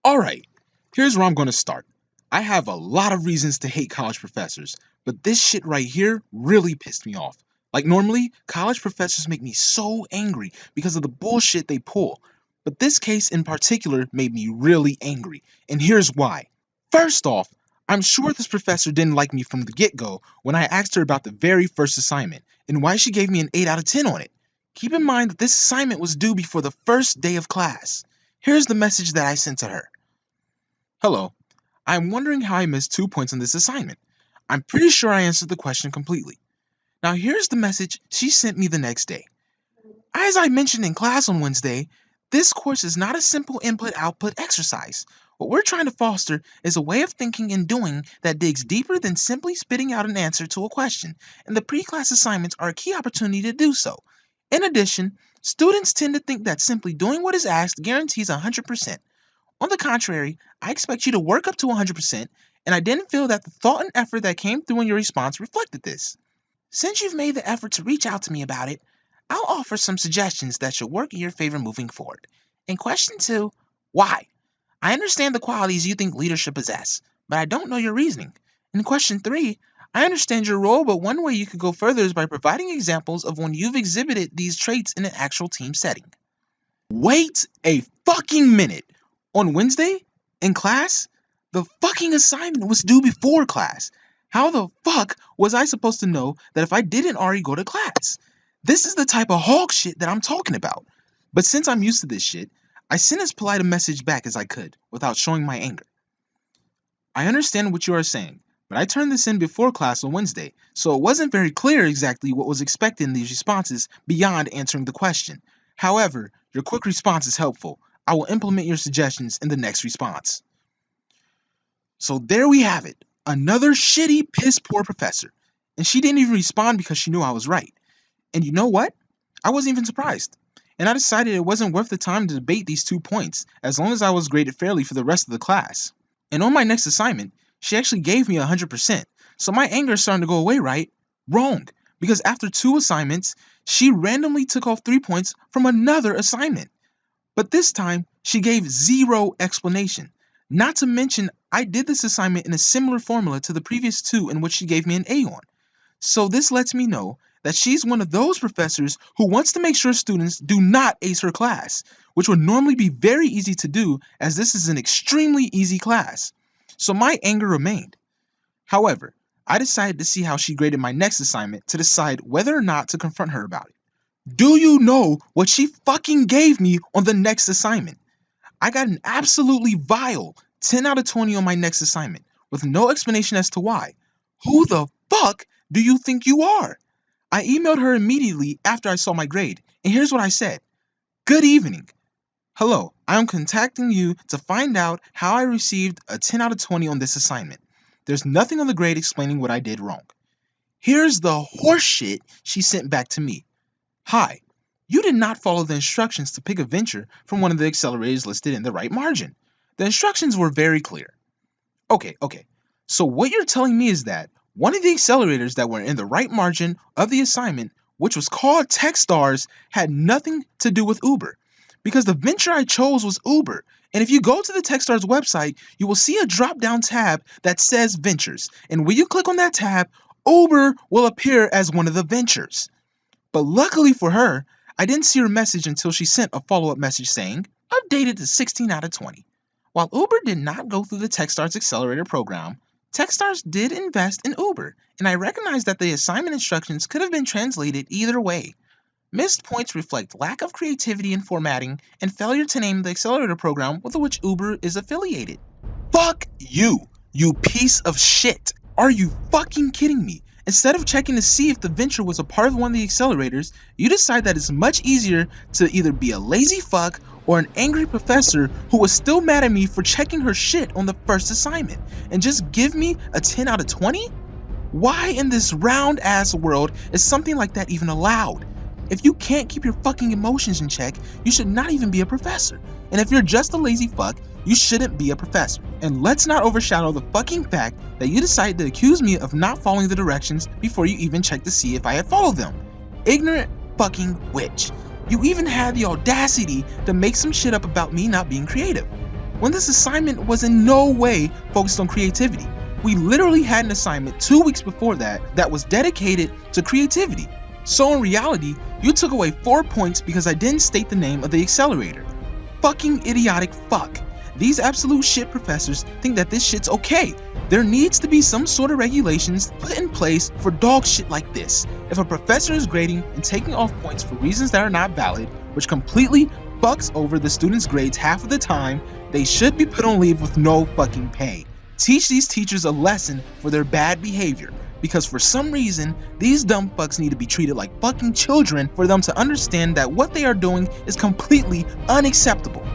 Alright, here's where I'm going to start. I have a lot of reasons to hate college professors, but this shit right here really pissed me off. Like normally, college professors make me so angry because of the bullshit they pull. But this case in particular made me really angry, and here's why. First off, I'm sure this professor didn't like me from the get-go when I asked her about the very first assignment and why she gave me an 8 out of 10 on it. Keep in mind that this assignment was due before the first day of class. Here's the message that I sent to her. Hello, I'm wondering how I missed 2 points on this assignment. I'm pretty sure I answered the question completely. Now here's the message she sent me the next day. As I mentioned in class on Wednesday, this course is not a simple input-output exercise. What we're trying to foster is a way of thinking and doing that digs deeper than simply spitting out an answer to a question, and the pre-class assignments are a key opportunity to do so. In addition, students tend to think that simply doing what is asked guarantees 100%. On the contrary, I expect you to work up to 100%, and I didn't feel that the thought and effort that came through in your response reflected this. Since you've made the effort to reach out to me about it, I'll offer some suggestions that should work in your favor moving forward. In question 2, why? I understand the qualities you think leaders should possess, but I don't know your reasoning. In question 3, I understand your role, but one way you could go further is by providing examples of when you've exhibited these traits in an actual team setting. Wait a fucking minute! On Wednesday, in class, the fucking assignment was due before class. How the fuck was I supposed to know that if I didn't already go to class? This is the type of hog shit that I'm talking about. But since I'm used to this shit, I sent as polite a message back as I could, without showing my anger. I understand what you are saying, but I turned this in before class on Wednesday, so it wasn't very clear exactly what was expected in these responses beyond answering the question. However, your quick response is helpful. I will implement your suggestions in the next response. So there we have it. Another shitty, piss-poor professor. And she didn't even respond because she knew I was right. And you know what? I wasn't even surprised. And I decided it wasn't worth the time to debate these 2 points, as long as I was graded fairly for the rest of the class. And on my next assignment, she actually gave me 100%. So my anger is starting to go away, right? Wrong. Because after 2 assignments, she randomly took off 3 points from another assignment. But this time, she gave 0 explanation. Not to mention, I did this assignment in a similar formula to the previous 2 in which she gave me an A on. So this lets me know that she's one of those professors who wants to make sure students do not ace her class, which would normally be very easy to do as this is an extremely easy class. So my anger remained. However, I decided to see how she graded my next assignment to decide whether or not to confront her about it. Do you know what she fucking gave me on the next assignment? I got an absolutely vile 10 out of 20 on my next assignment, with no explanation as to why. Who the fuck do you think you are? I emailed her immediately after I saw my grade, and here's what I said. Good evening. Hello, I am contacting you to find out how I received a 10 out of 20 on this assignment. There's nothing on the grade explaining what I did wrong. Here's the horseshit she sent back to me. Hi, you did not follow the instructions to pick a venture from one of the accelerators listed in the right margin. The instructions were very clear. Okay. So what you're telling me is that one of the accelerators that were in the right margin of the assignment, which was called Techstars, had nothing to do with Uber. Because the venture I chose was Uber. And if you go to the Techstars website, you will see a drop-down tab that says Ventures. And when you click on that tab, Uber will appear as one of the ventures. But luckily for her, I didn't see her message until she sent a follow-up message saying, updated to 16 out of 20. While Uber did not go through the Techstars Accelerator program, Techstars did invest in Uber, and I recognize that the assignment instructions could have been translated either way. Missed points reflect lack of creativity in formatting and failure to name the accelerator program with which Uber is affiliated. Fuck you, you piece of shit! Are you fucking kidding me? Instead of checking to see if the venture was a part of one of the accelerators, you decide that it's much easier to either be a lazy fuck or an angry professor who was still mad at me for checking her shit on the first assignment and just give me a 10 out of 20? Why in this round ass world is something like that even allowed? If you can't keep your fucking emotions in check, you should not even be a professor. And if you're just a lazy fuck, you shouldn't be a professor. And let's not overshadow the fucking fact that you decided to accuse me of not following the directions before you even checked to see if I had followed them. Ignorant fucking witch. You even had the audacity to make some shit up about me not being creative. when this assignment was in no way focused on creativity. We literally had an assignment 2 weeks before that was dedicated to creativity. So in reality, you took away 4 points because I didn't state the name of the accelerator. Fucking idiotic fuck. These absolute shit professors think that this shit's okay. There needs to be some sort of regulations put in place for dog shit like this. If a professor is grading and taking off points for reasons that are not valid, which completely fucks over the students' grades half of the time, they should be put on leave with no fucking pay. Teach these teachers a lesson for their bad behavior, because for some reason, these dumb fucks need to be treated like fucking children for them to understand that what they are doing is completely unacceptable.